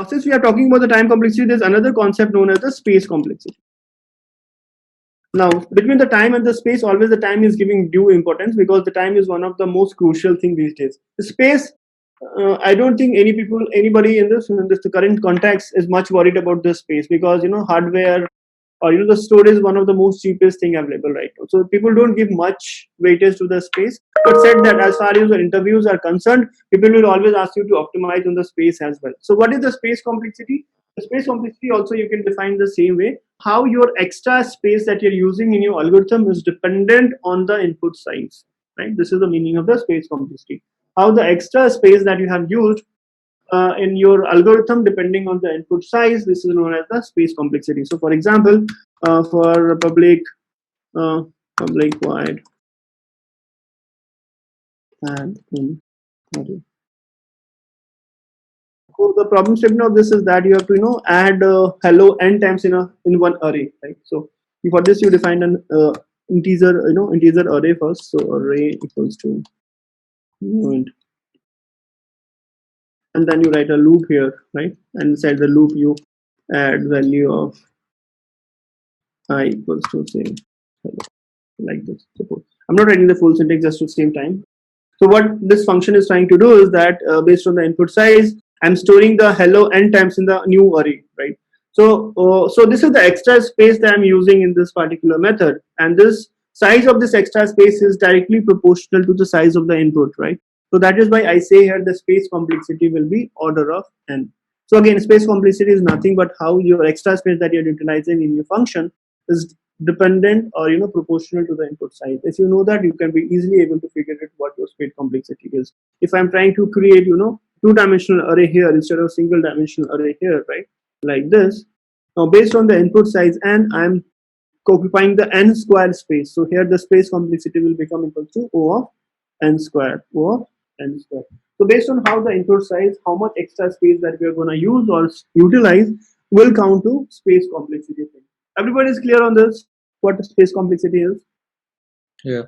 Since we are talking about the time complexity, there's another concept known as the space complexity. Now, between the time and the space, always the time is giving due importance because the time is one of the most crucial thing these days. The space, I don't think anybody in this the current context is much worried about the space because hardware or the storage is one of the most cheapest thing available right now. So people don't give much weightage to the space. But said that as far as the interviews are concerned, people will always ask you to optimize on the space as well. So what is the space complexity? The space complexity also you can define the same way. How your extra space that you're using in your algorithm is dependent on the input size. Right? This is the meaning of the space complexity. How the extra space that you have used in your algorithm depending on the input size, this is known as the space complexity. So for example, for public wide and so the problem statement of this is that you have to add hello n times in one array, right? So for this you define an integer array first. So array equals to int, and then you write a loop here, right? And inside the loop you add value of I equals to say hello, like this. Suppose I'm not writing the full syntax just to save time. So what this function is trying to do is that based on the input size, I'm storing the hello n times in the new array, right? So so this is the extra space that I'm using in this particular method, and this size of this extra space is directly proportional to the size of the input, right? So that is why I say here the space complexity will be order of n. So again, space complexity is nothing but how your extra space that you're utilizing in your function is dependent or proportional to the input size. If you know that, you can be easily able to figure out what your space complexity is. If I'm trying to create two-dimensional array here instead of single dimensional array here, right, like this, now based on the input size n, I'm occupying the n square space. So here the space complexity will become equal to O of n square. So based on how the input size, how much extra space that we are going to use or utilize will count to space complexity. Everybody is clear on this? What space complexity is? Yeah.